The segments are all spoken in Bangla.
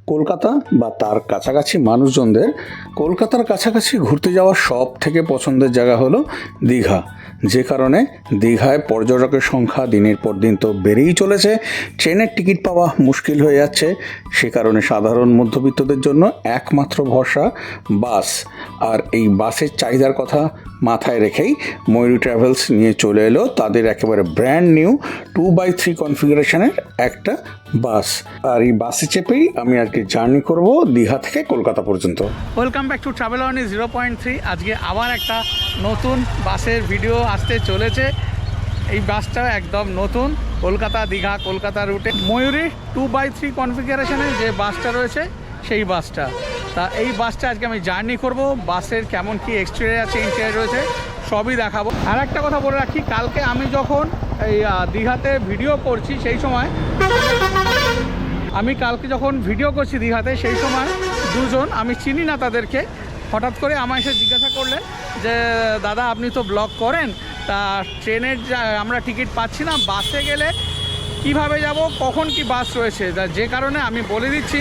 কলকাতা বা তার কাছাকাছি মানুষজনদের কলকাতার কাছাকাছি ঘুরতে যাওয়ার সব থেকে পছন্দের জায়গা হলো দীঘা। যে কারণে দীঘায় পর্যটকের সংখ্যা দিনের পর দিন তো বেড়েই চলেছে, ট্রেনের টিকিট পাওয়া মুশকিল হয়ে যাচ্ছে। সে কারণে সাধারণ মধ্যবিত্তদের জন্য একমাত্র ভরসা বাস। আর এই বাসের চাহিদার কথা মাথায় রেখেই ময়ূরী ট্রাভেলস নিয়ে চলে এলো তাদের একেবারে ব্র্যান্ড নিউ 2x3 কনফিগারেশনের একটা বাস। আর এই বাসে চেপেই আমি আজকে জার্নি করব দীঘা থেকে কলকাতা পর্যন্ত। Welcome back to travel on 0.3। আজকে আবার একটা নতুন বাসের ভিডিও আসতে চলেছে। এই বাসটা একদম নতুন, কলকাতা দীঘা কলকাতা রুটে ময়ূরী 2x3 কনফিগারেশনের যে বাসটা রয়েছে সেই বাসটা। তা এই বাসটা আজকে আমি জার্নি করব। বাসের কেমন কি এক্সটেরিয়র আছে, ইন্টেরিয়র রয়েছে, সবই দেখাবো। আর একটা কথা বলে রাখি, কালকে আমি যখন এই দীঘাতে ভিডিও করছি সেই সময় দীঘাতে সেই সময় দুজন, আমি চিনি না তাদেরকে, হঠাৎ করে আমায় এসে জিজ্ঞাসা করলেন যে দাদা আপনি তো ব্লগ করেন, তা ট্রেনের আমরা টিকিট পাচ্ছি না, বাসে গেলে কিভাবে যাব, কখন কি বাস রয়েছে। যে কারণে আমি বলে দিচ্ছি,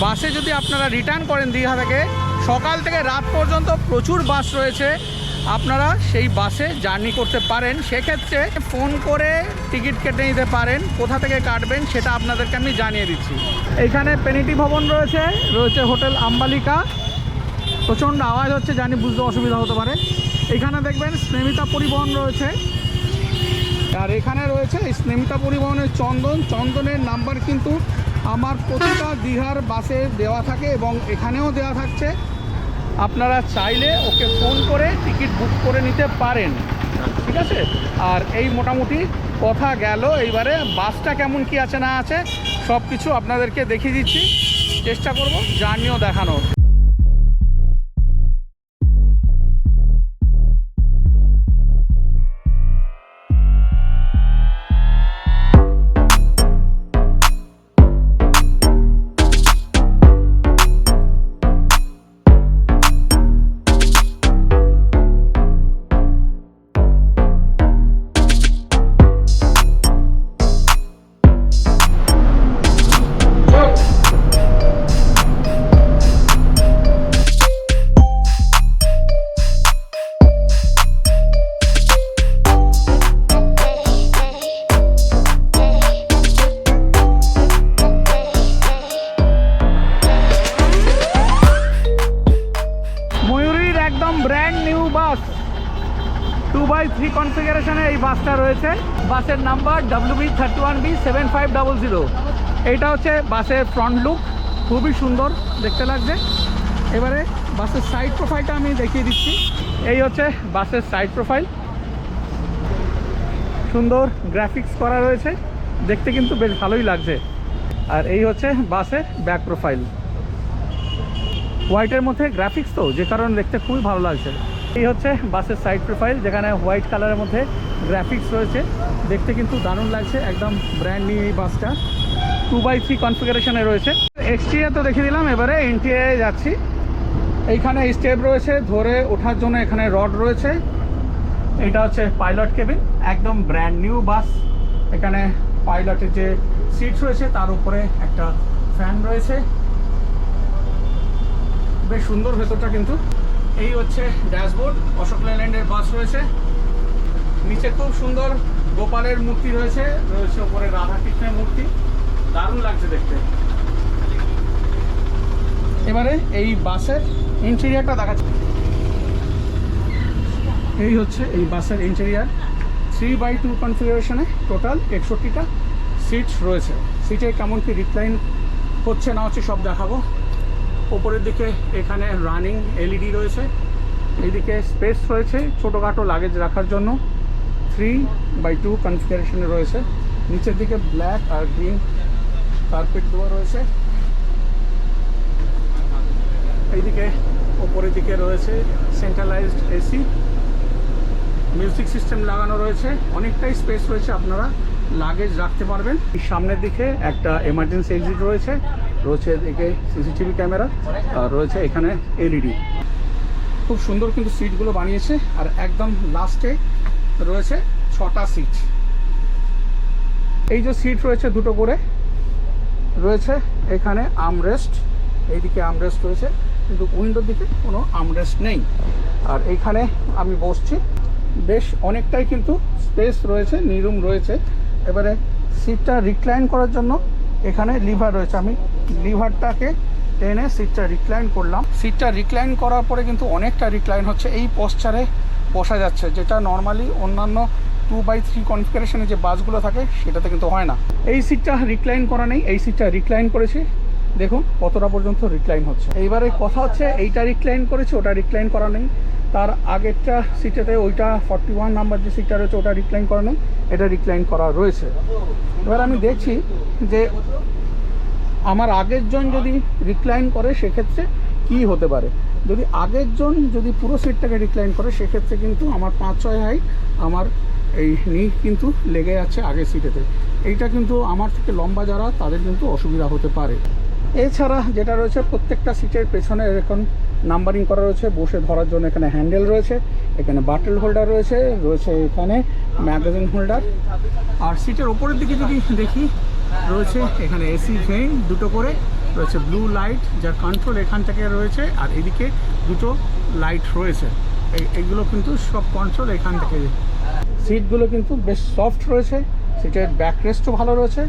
বাসে যদি আপনারা রিটার্ন করেন দীঘা থেকে, সকাল থেকে রাত পর্যন্ত প্রচুর বাস রয়েছে, আপনারা সেই বাসে জার্নি করতে পারেন। সেক্ষেত্রে ফোন করে টিকিট কেটে নিতে পারেন। কোথা থেকে কাটবেন সেটা আপনাদেরকে আমি জানিয়ে দিচ্ছি। এইখানে পেনিটি ভবন রয়েছে হোটেল আম্বালিকা। প্রচণ্ড আওয়াজ হচ্ছে, জানি বুঝতে অসুবিধা হতে পারে। এখানে দেখবেন স্নেমিতা পরিবহন রয়েছে, আর এখানে রয়েছে স্নেমিতা পরিবহনের চন্দনের নাম্বার কিন্তু আমার প্রতিটা দীঘার বাসে দেওয়া থাকে এবং এখানেও দেওয়া থাকছে। আপনারা চাইলে ওকে ফোন করে টিকিট বুক করে নিতে পারেন, ঠিক আছে। আর এই মোটামুটি কথা গেল। এইবারে বাসটা কেমন কি আছে না আছে সব কিছু আপনাদেরকে দেখিয়ে দিচ্ছি, চেষ্টা করব জার্নিও দেখানোর। ব্র্যান্ড নিউ বাস 2x3 কনফিগারেশনে এই বাসটা রয়েছে। বাসের নাম্বার WB31B7500। এইটা হচ্ছে বাসের ফ্রন্ট লুক, খুবই সুন্দর দেখতে লাগছে। এবারে বাসের সাইড প্রোফাইলটা আমি দেখিয়ে দিচ্ছি। এই হচ্ছে বাসের সাইড প্রোফাইল, সুন্দর গ্রাফিক্স করা রয়েছে, দেখতে কিন্তু বেশ ভালোই লাগছে। আর এই হচ্ছে বাসের ব্যাক প্রোফাইল, হোয়াইটের মধ্যে গ্রাফিক্স, তো যে কারণে দেখতে খুবই ভালো লাগছে। এই হচ্ছে বাসের সাইড প্রোফাইল, যেখানে হোয়াইট কালারের মধ্যে গ্রাফিক্স রয়েছে, দেখতে কিন্তু দারুণ লাগছে। একদম ব্র্যান্ড নিউ এই বাসটা 2x3 কনফিগারেশনে রয়েছে। এক্সটেরিয়র তো দেখে দিলাম, এবারে ইন্টেরিয়রে যাচ্ছি। এইখানে স্টেপ রয়েছে, ধরে ওঠার জন্য এখানে রড রয়েছে। এটা হচ্ছে পাইলট কেবিন, একদম ব্র্যান্ড নিউ বাস। এখানে পাইলটের যে সিট রয়েছে তার উপরে একটা ফ্যান রয়েছে, বেশ সুন্দর ভেতরটা কিন্তু। এই হচ্ছে ড্যাশবোর্ড, অশোক লেল্যান্ডের বাস রয়েছে। নিচে খুব সুন্দর গোপালের মূর্তি রয়েছে, ওপরে রাধাকৃষ্ণের মূর্তি, দারুণ লাগছে দেখতে। এবারে এই বাসের ইন্টেরিয়রটা দেখাচ্ছি। এই হচ্ছে এই বাসের ইন্টেরিয়র 3x2 কনফিগারেশনে। টোটাল 61টা সিট রয়েছে। সিটে কেমন কি রিক্লাইন হচ্ছে না হচ্ছে সব দেখাবো। ওপরের দিকে এখানে রানিং এলইডি রয়েছে, এইদিকে স্পেস রয়েছে ছোটোখাটো লাগেজ রাখার জন্য। 3x2 কনফিগারেশনে রয়েছে। নিচের দিকে ব্ল্যাক আর গ্রিন কার্পেট দেওয়া রয়েছে। এইদিকে ওপরের দিকে রয়েছে সেন্ট্রালাইজড এসি, মিউজিক সিস্টেম লাগানো রয়েছে, অনেকটাই স্পেস রয়েছে, আপনারা লাগেজ রাখতে পারবেন। সামনের দিকে একটা এমার্জেন্সি এক্সিট রয়েছে এদিকে সিসিটিভি ক্যামেরা, আর রয়েছে এখানে এলইডি। খুব সুন্দর কিন্তু সিটগুলো বানিয়েছে। আর একদম লাস্টে রয়েছে 6টা সিট। এই যে সিট রয়েছে দুটো করে, রয়েছে এখানে আমরেস্ট, এইদিকে আমরেস্ট রয়েছে, কিন্তু উইন্ডোর দিকে কোনো আমরেস্ট নেই। আর এইখানে আমি বসছি, বেশ অনেকটাই কিন্তু স্পেস রয়েছে, নিরুম রয়েছে। এবারে সিটটা রিক্লাইন করার জন্য এখানে লিভার রয়েছে, আমি লিভারটাকে টেনে সিটটা রিক্লাইন করলাম। সিটটা রিক্লাইন করার পরে কিন্তু অনেকটা রিক্লাইন হচ্ছে, এই পশ্চারে বসা যাচ্ছে, যেটা নর্মালি অন্যান্য 2x3 কনফিগারেশনে যে বাসগুলো থাকে সেটাতে কিন্তু হয় না। এই সিটটা রিক্লাইন করা নেই, এই সিটটা রিক্লাইন করেছি, দেখুন কতটা পর্যন্ত রিক্লাইন হচ্ছে। এইবারে কথা হচ্ছে এইটা রিক্লাইন করেছে, ওটা রিক্লাইন করা নেই। তার আগেরটা সিটেতে ওইটা 41 নাম্বার যে সিটটা রয়েছে ওটা রিক্লাইন করা নেই, এটা রিক্লাইন করা রয়েছে। এবার আমি দেখছি যে আমার আগের জন যদি রিক্লাইন করে সেক্ষেত্রে কি হতে পারে। যদি আগের জন যদি পুরো সিটটাকে রিক্লাইন করে সেক্ষেত্রে কিন্তু আমার 5-6 হাইট আমার এই নি কিন্তু লেগে যাচ্ছে আগের সিটেতে। এইটা কিন্তু আমার থেকে লম্বা যারা তাদের কিন্তু অসুবিধা হতে পারে। এছাড়া যেটা রয়েছে প্রত্যেকটা সিটের পেছনে এরকম নাম্বারিং করা রয়েছে, বসে ধরার জন্য এখানে হ্যান্ডেল রয়েছে, এখানে বাটল হোল্ডার রয়েছে, রয়েছে এখানে ম্যাগাজিন হোল্ডার। আর সিটের ওপরের দিকে যদি দেখি রয়েছে এখানে এসি ফ্যান দুটো করে রয়েছে, ব্লু লাইট যার কন্ট্রোল এখান থেকে রয়েছে, আর এদিকে দুটো লাইট রয়েছে, এইগুলো কিন্তু সব কন্ট্রোল এখান থেকে। সিটগুলো কিন্তু বেশ সফট রয়েছে, সিটের ব্যাক রেস্টও ভালো রয়েছে,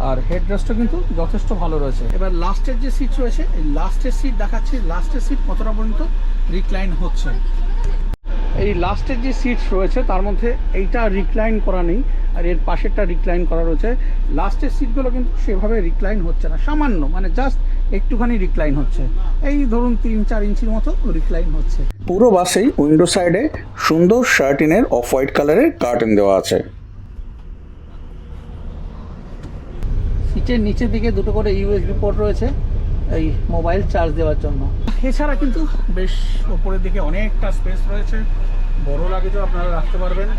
আর হেড রেস্টও কিন্তু যথেষ্ট ভালো রয়েছে। এবার লাস্টের যে সিট রয়েছে, এই লাস্টের সিট দেখাচ্ছি, লাস্টের সিট কতটা পর্যন্ত রিক্লাইন হচ্ছে। এই লাস্টের যে সিট রয়েছে তার মধ্যে এইটা রিক্লাইন করা নেই, আর এর পাশেরটা রিক্লাইন করা রয়েছে। লাস্টের সিটগুলো কিন্তু সেভাবে রিক্লাইন হচ্ছে না, সামান্য মানে জাস্ট একটুখানি রিক্লাইন হচ্ছে, এই ধরুন 3-4 ইঞ্চির মতো রিক্লাইন হচ্ছে। পুরো বাসেই উইন্ডো সাইডে সুন্দর শার্টিনের অফ হোয়াইট কালারের কার্টেন দেওয়া আছে। সিটের নিচের দিকে দুটো করে ইউএসবি পোর্ট রয়েছে এই মোবাইল চার্জ দেওয়ার জন্য। এছাড়া কিন্তু বেশ ওপরের দিকে অনেকটা স্পেস রয়েছে, বড় লাগেজও আপনারা রাখতে পারবেন।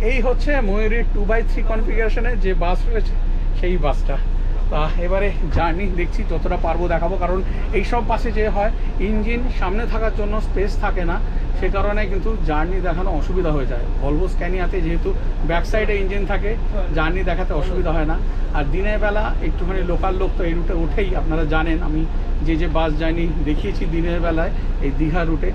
এই হচ্ছে ময়ূরীর 2x3 কনফিগারেশনের যে বাস রয়েছে সেই বাসটা। তা এবারে জার্নি দেখছি যতটা পারবো দেখাবো, কারণ এই সব বাসে যে হয় ইঞ্জিন সামনে থাকার জন্য স্পেস থাকে না, সে কারণে কিন্তু জার্নি দেখানো অসুবিধা হয়ে যায়। ভলভো স্ক্যানিয়াতে যেহেতু ব্যাক সাইডে ইঞ্জিন থাকে, জার্নি দেখাতে অসুবিধা হয় না। আর দিনের বেলা একটুখানি লোকাল লোক তো এই রুটে ওঠেই, আপনারা জানেন আমি যে বাস জার্নি দেখিয়েছি দিনের বেলায় এই দীঘা রুটে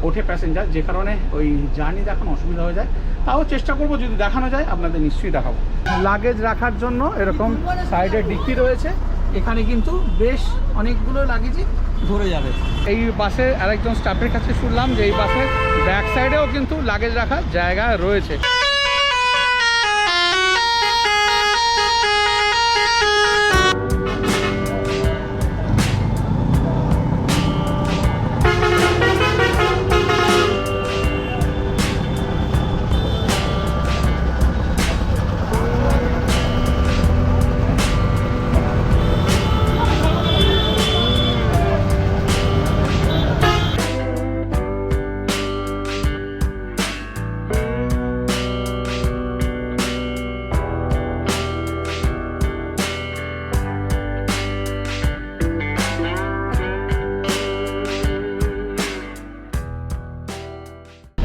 ওঠে প্যাসেঞ্জার, যে কারণে ওই জার্নি দেখানো অসুবিধা হয়ে যায়। তাও চেষ্টা করব যদি দেখানো যায় আপনাদের নিশ্চয়ই দেখাবো। লাগেজ রাখার জন্য এরকম সাইডে ডিক্কি রয়েছে, এখানে কিন্তু বেশ অনেকগুলো লাগেজই ধরে যাবে। এই বাসে আরেকজন স্টাফের কাছে শুনলাম যে এই বাসের ব্যাক সাইডেও কিন্তু লাগেজ রাখার জায়গা রয়েছে।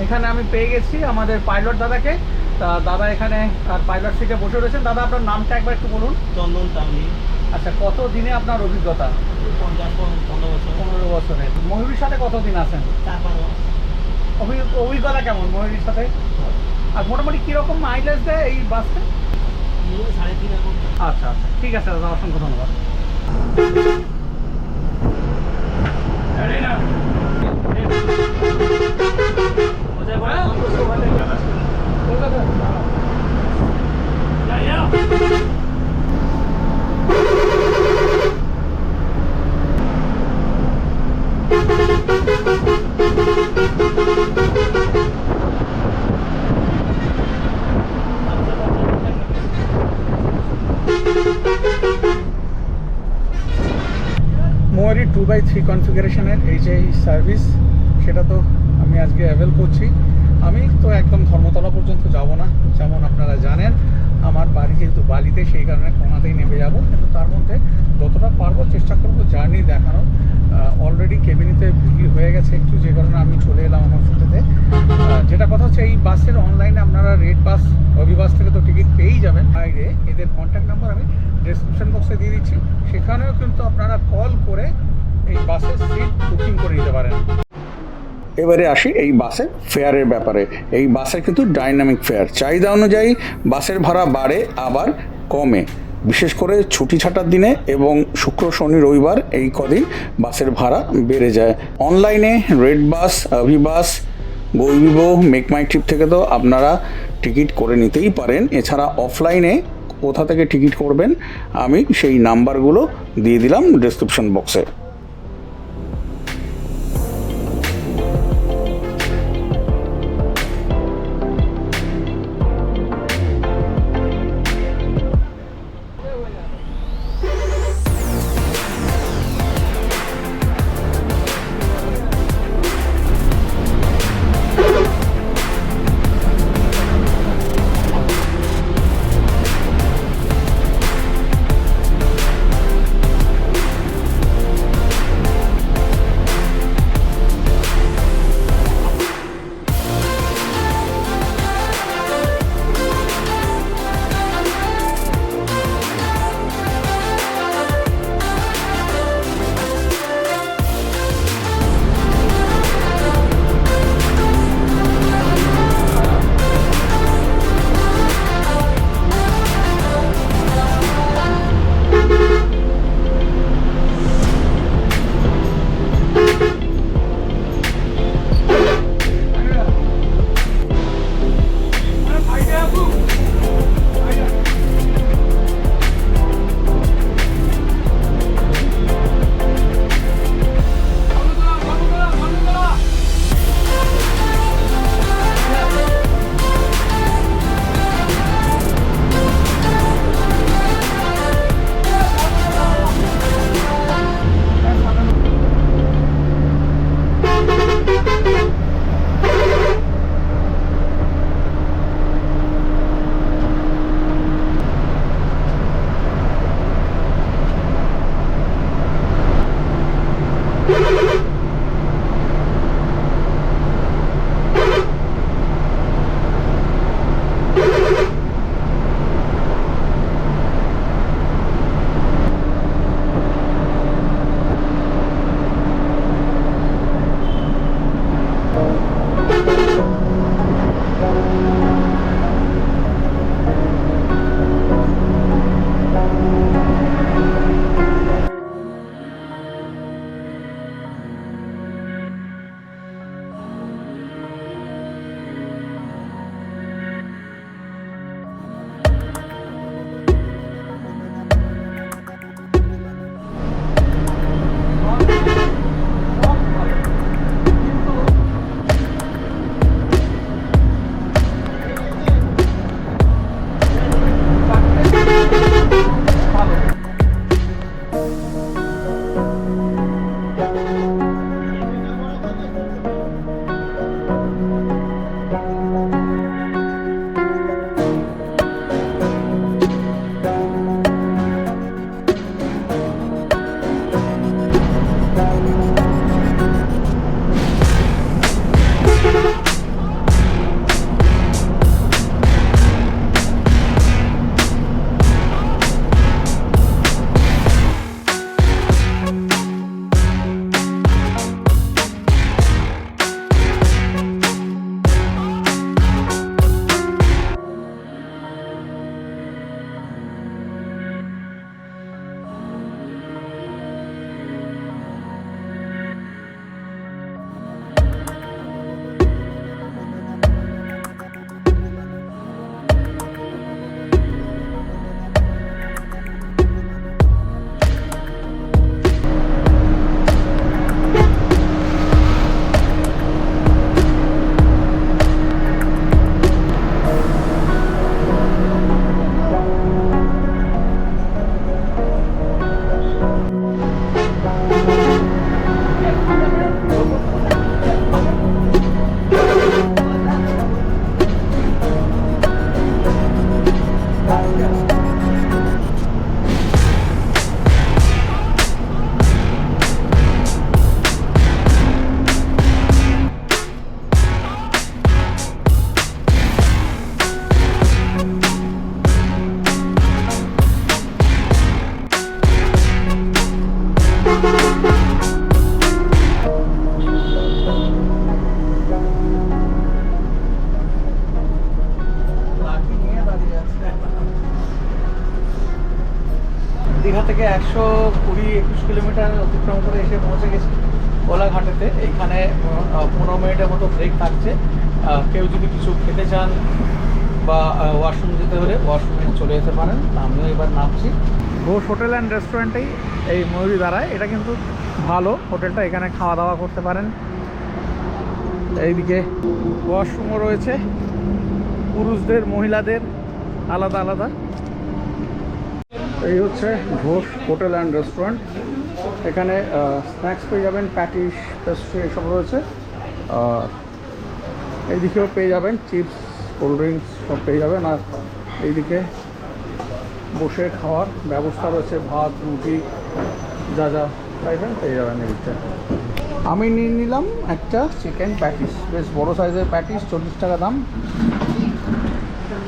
এখানে আমি পেয়ে গেছি আমাদের পাইলট দাদাকে। তা দাদা এখানে আর পাইলট সিটে বসে রয়েছেন। দাদা আপনার নামটা একবার একটু বলুন। চন্দন তামলি। আচ্ছা, কত দিনে আপনার অভিজ্ঞতা? 15 বছর। 15 বছরের। ময়ূরীর সাথে কতদিন আছেন? 4-5 মাস। অভিজ্ঞতা কেমন ময়ূরীর সাথে? আর মোটামুটি কীরকম মাইলেজ দেয় এই বাসটা? 3.5 এখন। আচ্ছা আচ্ছা, ঠিক আছে দাদা, অসংখ্য ধন্যবাদ। ময়ূরী 2x3 কনফিগারেশনের এই যে সার্ভিস, সেটা তো আমি আজকে অ্যাভেল করছি। আমি তো একদম ধর্মতলা পর্যন্ত যাব না, যেমন আপনারা জানেন। আমার বাড়ি যেহেতু বালিতে, সেই কারণে কোনাতেই নেমে যাব, কিন্তু তার মধ্যে যতটা পারবো চেষ্টা করবো জার্নি দেখানোর। অলরেডি কেবিনিতে ভিড় হয়ে গেছে একটু, যে কারণে আমি চলে এলাম আমার ফুটেতে। যেটা কথা হচ্ছে, এই বাসের অনলাইনে আপনারা রেড বাস, অভিবাস থেকে তো টিকিট পেয়েই যাবেন। বাইরে এদের কন্ট্যাক্ট নাম্বার আমি ডেসক্রিপশন বক্সে দিয়ে দিচ্ছি, সেখানেও কিন্তু আপনারা কল করে এই বাসের সিট বুকিং করে নিতে পারেন। এবারে আসি এই বাসের ফেয়ারের ব্যাপারে। এই বাসের কিন্তু ডাইনামিক ফেয়ার, চাহিদা অনুযায়ী বাসের ভাড়া বাড়ে আবার কমে, বিশেষ করে ছুটি ছাটার দিনে এবং শুক্র শনি রবিবার এই কদিন বাসের ভাড়া বেড়ে যায়। অনলাইনে রেড বাস, অভিবাস, গৌবিবো, মেক মাই ট্রিপ থেকে তো আপনারা টিকিট করে নিতেই পারেন। এছাড়া অফলাইনে কোথা থেকে টিকিট করবেন আমি সেই নাম্বারগুলো দিয়ে দিলাম ডেসক্রিপশন বক্সে। দীঘা থেকে 120-21 কিলোমিটার অতিক্রম করে এসে পৌঁছে গেছি কোলাঘাটেতে। এইখানে 15 মিনিটের মতো ব্রেক থাকছে। কেউ যদি কিছু খেতে চান বা ওয়াশরুম যেতে হলে ওয়াশরুমে চলে যেতে পারেন। আমিও এবার নামছি। ঘোষ হোটেল অ্যান্ড রেস্টুরেন্টেই এই ময়ূরী দাঁড়ায়। এটা কিন্তু ভালো হোটেলটা, এখানে খাওয়া দাওয়া করতে পারেন। এইদিকে ওয়াশরুমও রয়েছে, পুরুষদের মহিলাদের আলাদা আলাদা। এই হচ্ছে ঘোষ হোটেল অ্যান্ড রেস্টুরেন্ট। এখানে স্ন্যাক্স পেয়ে যাবেন, প্যাটিস, পেস্ট্রি এসব রয়েছে। আর এইদিকেও পেয়ে যাবেন চিপস, কোল্ড ড্রিঙ্কস সব পেয়ে যাবেন। আর এইদিকে বসে খাওয়ার ব্যবস্থা রয়েছে, ভাত, রুটি, যা যা চাইবেন পেয়ে যাবেন এদিকটা। আমি নিয়ে নিলাম একটা চিকেন প্যাটিস, বেশ বড় সাইজের প্যাটিস, 40 টাকা দাম।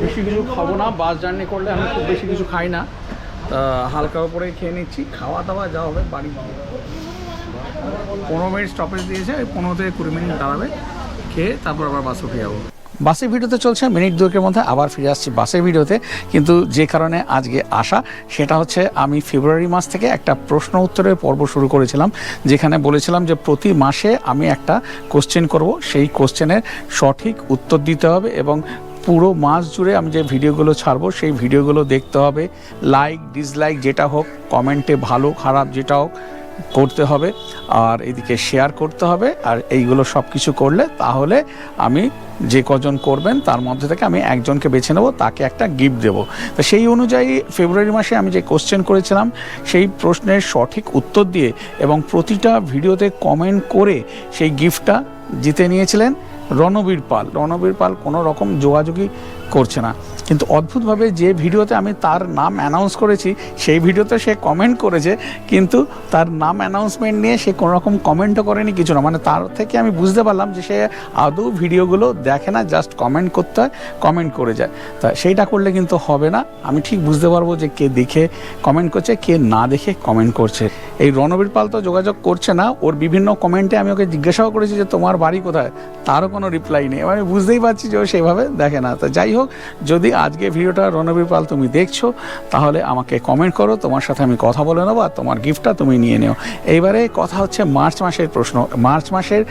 বেশি কিছু খাবো না, বাস জার্নি করলে আমি খুব বেশি কিছু খাই না, তা হালকা উপরে খেয়ে নিচ্ছি। খাওয়া দাওয়া যা হবে বাড়ি গিয়ে। 15 মিনিট স্টপেজ দিয়েছে, 15 থেকে 20 মিনিট দাঁড়াবে, খেয়ে তারপর আবার বাসে ফিরে যাবো। বাসের ভিডিওতে চলছে, মিনিট দুয়েকের মধ্যে আবার ফিরে আসছি বাসের ভিডিওতে। কিন্তু যে কারণে আজকে আসা সেটা হচ্ছে, আমি ফেব্রুয়ারি মাস থেকে একটা প্রশ্ন উত্তরের পর্ব শুরু করেছিলাম, যেখানে বলেছিলাম যে প্রতি মাসে আমি একটা কোশ্চেন করব, সেই কোশ্চেনের সঠিক উত্তর দিতে হবে এবং পুরো মাস জুড়ে আমি যে ভিডিওগুলো ছাড়বো সেই ভিডিওগুলো দেখতে হবে। লাইক ডিসলাইক যেটা হোক, কমেন্টে ভালো খারাপ যেটা হোক করতে হবে, আর এদিকে শেয়ার করতে হবে। আর এইগুলো সব কিছু করলে তাহলে আমি যে কজন করবেন তার মধ্যে থেকে আমি একজনকে বেছে নেব, তাকে একটা গিফট দেবো। তো সেই অনুযায়ী ফেব্রুয়ারি মাসে আমি যে কোশ্চেন করেছিলাম সেই প্রশ্নের সঠিক উত্তর দিয়ে এবং প্রতিটা ভিডিওতে কমেন্ট করে সেই গিফটটা জিতে নিয়েছিলেন রণবীর পাল। রণবীর পাল কোনো রকম যোগাযোগই করছে না, কিন্তু অদ্ভুতভাবে যে ভিডিওতে আমি তার নাম অ্যানাউন্স করেছি সেই ভিডিওতে সে কমেন্ট করেছে, কিন্তু তার নাম অ্যানাউন্সমেন্ট নিয়ে সে কোনো রকম কমেন্টও করেনি, কিছু না। মানে তার থেকে আমি বুঝতে পারলাম যে সে আদৌ ভিডিওগুলো দেখে না, জাস্ট কমেন্ট করতে হয়, কমেন্ট করে যায়। তা সেইটা করলে কিন্তু হবে না। আমি ঠিক বুঝতে পারবো যে কে দেখে কমেন্ট করছে, কে না দেখে কমেন্ট করছে। এই রণবীর পাল তো যোগাযোগ করছে না, ওর বিভিন্ন কমেন্টে আমি ওকে জিজ্ঞাসাও করেছি যে তোমার বাড়ি কোথায়, তারও কোনো রিপ্লাই নেই। আমি বুঝতেই পারছি যে ও সেভাবে দেখে না। তো যাই হোক, যদি আজকে ভিডিওটা রণবীর পাল তুমি দেখছো তাহলে আমাকে কমেন্ট করো, তোমার সাথে আমি কথা বলে নেবো আর তোমার গিফটটা তুমি নিয়ে নিও। এইবারে কথা হচ্ছে মার্চ মাসের প্রশ্ন। মার্চ মাসের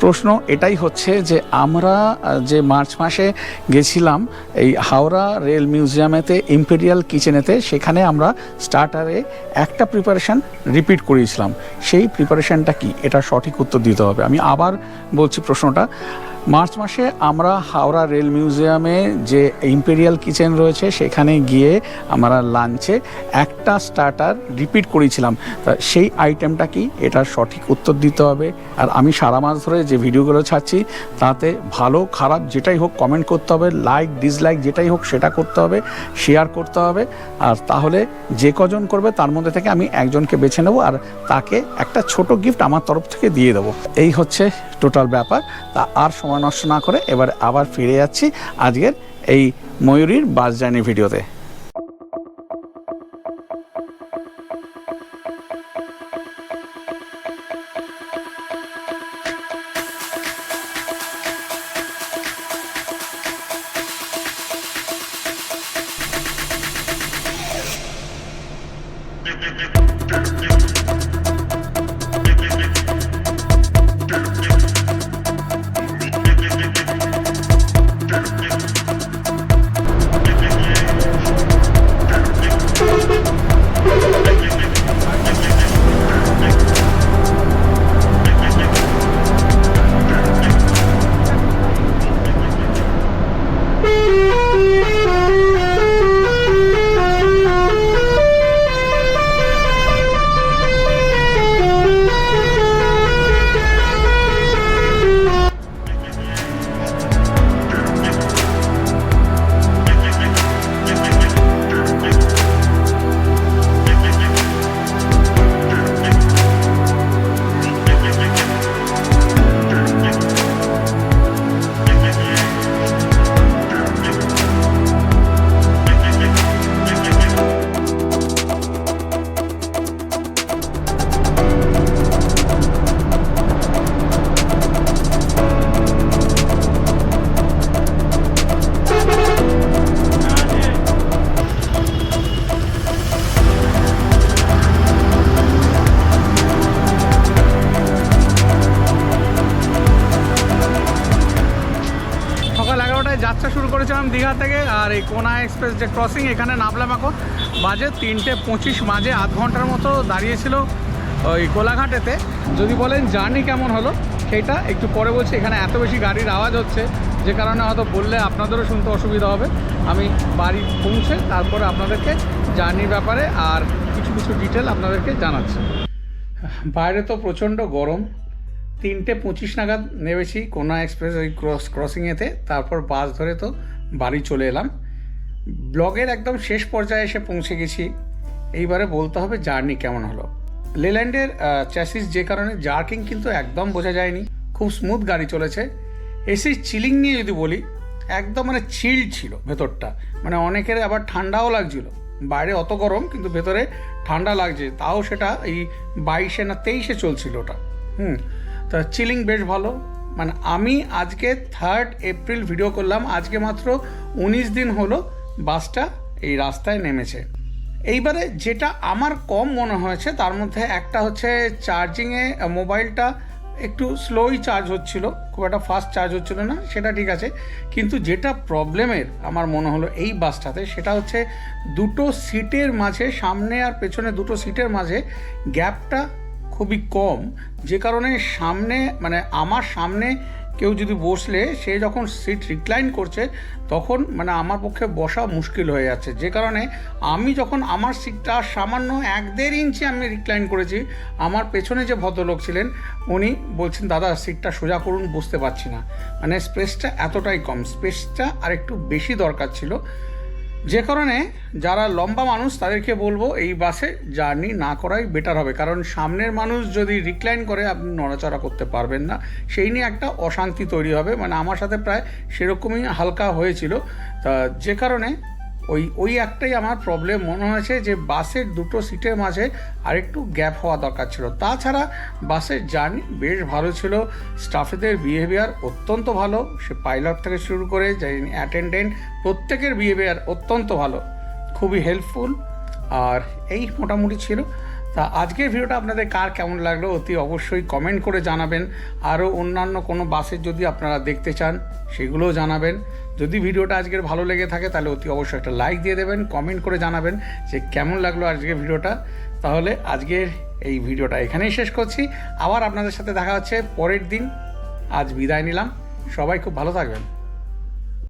প্রশ্ন এটাই হচ্ছে যে আমরা যে মার্চ মাসে গেছিলাম এই হাওড়া রেল মিউজিয়ামেতে, ইম্পেরিয়াল কিচেনেতে, সেখানে আমরা স্টার্টারে একটা প্রিপারেশান রিপিট করিয়েছিলাম। সেই প্রিপারেশানটা কি, এটা সঠিক উত্তর দিতে হবে। আমি আবার বলছি প্রশ্নটা। মার্চ মাসে আমরা হাওড়া রেল মিউজিয়ামে যে ইম্পেরিয়াল কিচেন রয়েছে সেখানে গিয়ে আমরা লাঞ্চে একটা স্টার্টার রিপিট করেছিলাম। তা সেই আইটেমটা কি, এটার সঠিক উত্তর দিতে হবে। আর আমি সারা মাস ধরে যে ভিডিওগুলো ছাড়ছি তাতে ভালো খারাপ যেটাই হোক কমেন্ট করতে হবে, লাইক ডিসলাইক যেটাই হোক সেটা করতে হবে, শেয়ার করতে হবে। আর তাহলে যে কজন করবে তার মধ্যে থেকে আমি একজনকে বেছে নেব আর তাকে একটা ছোট গিফট আমার তরফ থেকে দিয়ে দেবো। এই হচ্ছে টোটাল ব্যাপার। তা আর সময় নষ্ট না করে এবার আবার ফিরে যাচ্ছি আজকের এই ময়ূরীর বাস জার্নি ভিডিওতে। দীঘা থেকে, আর এই কোনা এক্সপ্রেস যে ক্রসিং এখানে নামলাম এখন বাজে 3:25, মাঝে আধ ঘন্টার মতো দাঁড়িয়েছিল ওই কোলাঘাটেতে। যদি বলেন জার্নি কেমন হলো সেটা একটু পরে বলছি। এখানে এত বেশি গাড়ির আওয়াজ হচ্ছে যে কারণে হয়তো বললে আপনাদেরও শুনতে অসুবিধা হবে। আমি বাড়ি পৌঁছে তারপরে আপনাদেরকে জার্নির ব্যাপারে আর কিছু কিছু ডিটেল আপনাদেরকে জানাচ্ছি। বাইরে তো প্রচণ্ড গরম। 3:25 নাগাদ নেমেছি কোনা এক্সপ্রেস ওই ক্রসিংয়েতে, তারপর বাস ধরে তো বাড়ি চলে এলাম। ব্লগের একদম শেষ পর্যায়ে এসে পৌঁছে গেছি। এইবারে বলতে হবে জার্নি কেমন হলো। লেল্যান্ডের চ্যাসিস যে কারণে জার্কিং কিন্তু একদম বোঝা যায়নি, খুব স্মুথ গাড়ি চলেছে। এসির চিলিং নিয়ে যদি বলি, একদম মানে চিল্ড ছিল ভেতরটা, মানে অনেকের আবার ঠান্ডাও লাগছিল। বাইরে অত গরম কিন্তু ভেতরে ঠান্ডা লাগছে, তাও সেটা এই 22 না 23 চলছিল ওটা। তা চিলিং বেশ ভালো। মানে আমি আজকে 3 এপ্রিল ভিডিও করলাম, আজকে মাত্র 19 দিন হলো বাসটা এই রাস্তায় নেমেছে। এইবারে যেটা আমার কম মনে হয়েছে তার মধ্যে একটা হচ্ছে চার্জিংয়ে মোবাইলটা একটু স্লোই চার্জ হচ্ছিল, খুব একটা ফাস্ট চার্জ হচ্ছিল না, সেটা ঠিক আছে। কিন্তু যেটা প্রবলেমের আমার মনে হলো এই বাসটাতে সেটা হচ্ছে দুটো সিটের মাঝে, সামনে আর পেছনে দুটো সিটের মাঝে গ্যাপটা খুবই কম, যে কারণে সামনে মানে আমার সামনে কেউ যদি বসলে সে যখন সিট রিক্লাইন করছে তখন মানে আমার পক্ষে বসা মুশকিল হয়ে যাচ্ছে। যে কারণে আমি যখন আমার সিটটা সামান্য 1-1.5 ইঞ্চি আমি রিক্লাইন করেছি, আমার পেছনে যে ভদ্রলোক ছিলেন উনি বলছেন দাদা সিটটা সোজা করুন, বুঝতে পারছি না। মানে স্পেসটা এতটাই কম, স্পেসটা আর একটু বেশি দরকার ছিল। যে কারণে যারা লম্বা মানুষ তাদেরকে বলবো এই বাসে জার্নি না করাই বেটার হবে, কারণ সামনের মানুষ যদি রিক্লাইন করে আপনি নড়াচড়া করতে পারবেন না, সেই নিয়ে একটা অশান্তি তৈরি হবে। মানে আমার সাথে প্রায় সেরকমই হালকা হয়েছিল। তা যে কারণে ওই একটাই আমার প্রবলেম মনে হয়েছে যে বাসের দুটো সিটের মাঝে আরেকটু গ্যাপ হওয়া দরকার ছিল। তাছাড়া বাসের জার্নি বেশ ভালো ছিল, স্টাফেদের বিহেভিয়ার অত্যন্ত ভালো, সে পাইলট থেকে শুরু করে যে অ্যাটেন্ডেন্ট প্রত্যেকের বিহেভিয়ার অত্যন্ত ভালো, খুবই হেল্পফুল। আর এই মোটামুটি ছিল। তা আজকের ভিডিওটা আপনাদের কার কেমন লাগলো অতি অবশ্যই কমেন্ট করে জানাবেন। আরও অন্যান্য কোনো বাসের যদি আপনারা দেখতে চান সেগুলোও জানাবেন। যদি ভিডিওটা আজকের ভালো লেগে থাকে তাহলে অতি অবশ্যই একটা লাইক দিয়ে দেবেন, কমেন্ট করে জানাবেন যে কেমন লাগলো আজকের ভিডিওটা। তাহলে আজকের এই ভিডিওটা এখানেই শেষ করছি, আবার আপনাদের সাথে দেখা হচ্ছে পরের দিন। আজ বিদায় নিলাম, সবাই খুব ভালো থাকবেন।